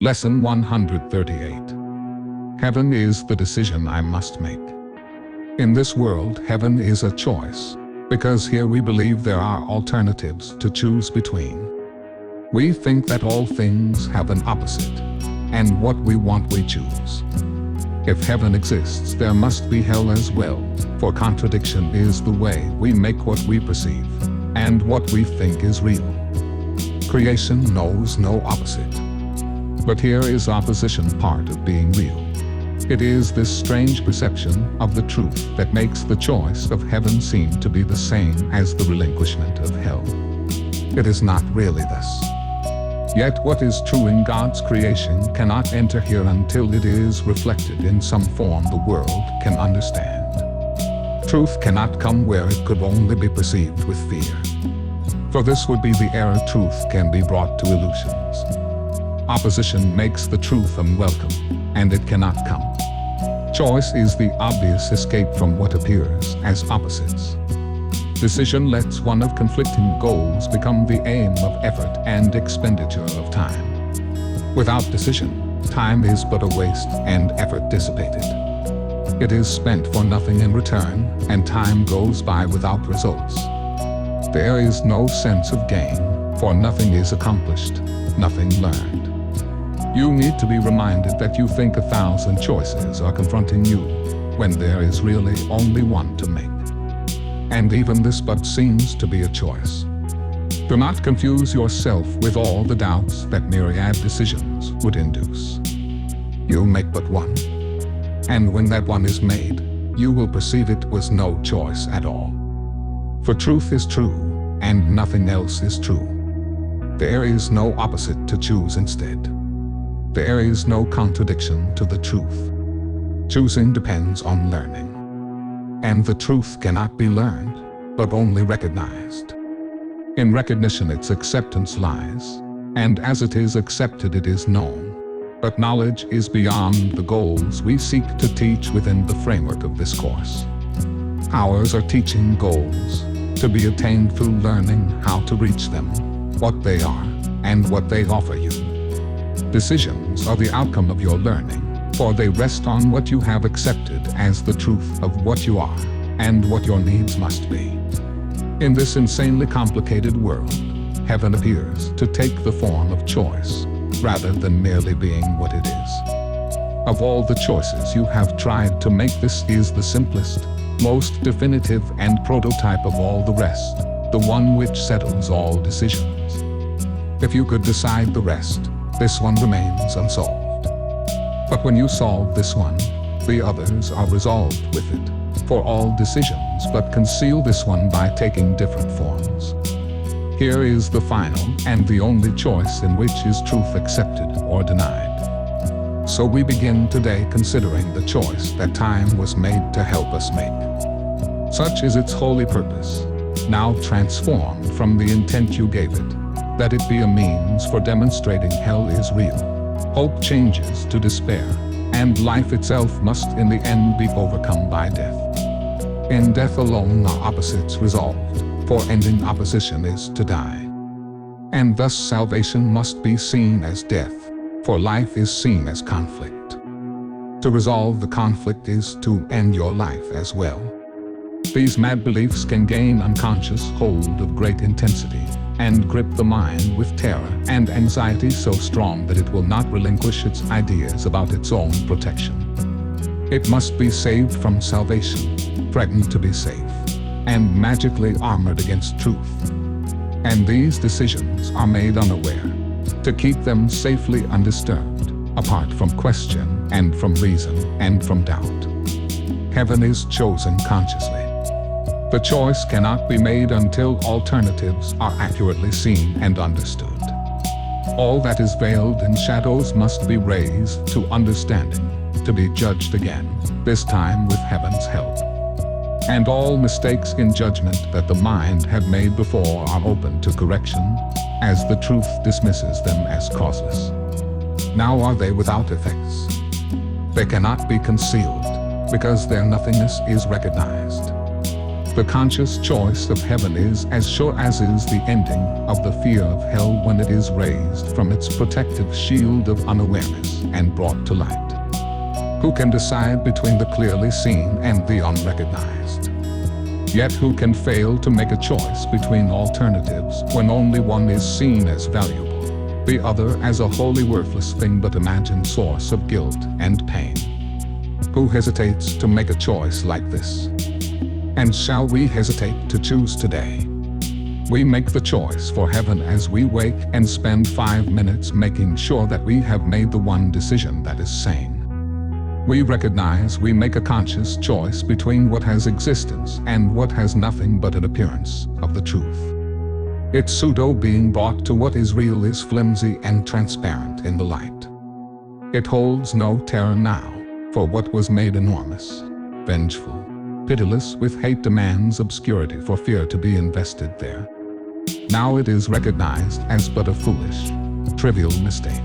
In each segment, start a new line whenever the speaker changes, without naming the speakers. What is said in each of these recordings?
Lesson 138. Heaven is the decision I must make. In this world, heaven is a choice, because here we believe there are alternatives to choose between. We think that all things have an opposite, and what we want we choose. If heaven exists, there must be hell as well, for contradiction is the way we make what we perceive, and what we think is real. Creation knows no opposite. But here is opposition part of being real. It is this strange perception of the truth that makes the choice of heaven seem to be the same as the relinquishment of hell. It is not really thus. Yet what is true in God's creation cannot enter here until it is reflected in some form the world can understand. Truth cannot come where it could only be perceived with fear. For this would be the error truth can be brought to illusions. Opposition makes the truth unwelcome, and it cannot come. Choice is the obvious escape from what appears as opposites. Decision lets one of conflicting goals become the aim of effort and expenditure of time. Without decision, time is but a waste and effort dissipated. It is spent for nothing in return, and time goes by without results. There is no sense of gain, for nothing is accomplished, nothing learned. You need to be reminded that you think 1,000 choices are confronting you, when there is really only one to make. And even this but seems to be a choice. Do not confuse yourself with all the doubts that myriad decisions would induce. You make but one. And when that one is made, you will perceive it was no choice at all. For truth is true, and nothing else is true. There is no opposite to choose instead. There is no contradiction to the truth. Choosing depends on learning. And the truth cannot be learned, but only recognized. In recognition its acceptance lies, and as it is accepted it is known. But knowledge is beyond the goals we seek to teach within the framework of this course. Ours are teaching goals, to be attained through learning how to reach them, what they are, and what they offer you. Decisions are the outcome of your learning, for they rest on what you have accepted as the truth of what you are, and what your needs must be. In this insanely complicated world, heaven appears to take the form of choice, rather than merely being what it is. Of all the choices you have tried to make, this is the simplest, most definitive and prototype of all the rest, the one which settles all decisions. If you could decide the rest, this one remains unsolved. But when you solve this one, the others are resolved with it, for all decisions but conceal this one by taking different forms. Here is the final and the only choice in which is truth accepted or denied. So we begin today considering the choice that time was made to help us make. Such is its holy purpose, now transformed from the intent you gave it, that it be a means for demonstrating hell is real. Hope changes to despair, and life itself must in the end be overcome by death. In death alone are opposites resolved, for ending opposition is to die. And thus salvation must be seen as death, for life is seen as conflict. To resolve the conflict is to end your life as well. These mad beliefs can gain unconscious hold of great intensity, and grip the mind with terror and anxiety so strong that it will not relinquish its ideas about its own protection. It must be saved from salvation, threatened to be safe, and magically armored against truth. And these decisions are made unaware, to keep them safely undisturbed, apart from question and from reason and from doubt. Heaven is chosen consciously. The choice cannot be made until alternatives are accurately seen and understood. All that is veiled in shadows must be raised to understanding, to be judged again, this time with heaven's help. And all mistakes in judgment that the mind had made before are open to correction, as the truth dismisses them as causeless. Now are they without effects. They cannot be concealed, because their nothingness is recognized. The conscious choice of heaven is as sure as is the ending of the fear of hell when it is raised from its protective shield of unawareness and brought to light. Who can decide between the clearly seen and the unrecognized? Yet who can fail to make a choice between alternatives when only one is seen as valuable, the other as a wholly worthless thing but imagined source of guilt and pain? Who hesitates to make a choice like this? And shall we hesitate to choose today? We make the choice for heaven as we wake and spend 5 minutes making sure that we have made the one decision that is sane. We recognize we make a conscious choice between what has existence and what has nothing but an appearance of the truth. Its pseudo being brought to what is real is flimsy and transparent in the light. It holds no terror now, for what was made enormous, vengeful, pitiless with hate demands obscurity for fear to be invested there. Now it is recognized as but a foolish, trivial mistake.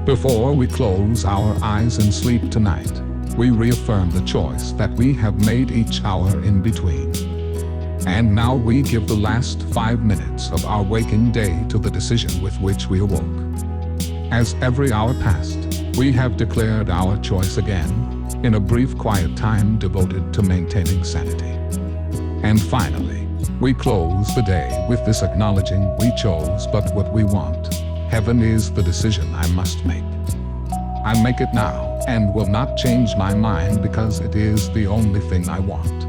Before we close our eyes in sleep tonight, we reaffirm the choice that we have made each hour in between. And now we give the last 5 minutes of our waking day to the decision with which we awoke. As every hour passed, we have declared our choice again, in a brief quiet time devoted to maintaining sanity. And finally, we close the day with this acknowledging we chose but what we want. Heaven is the decision I must make. I make it now and will not change my mind because it is the only thing I want.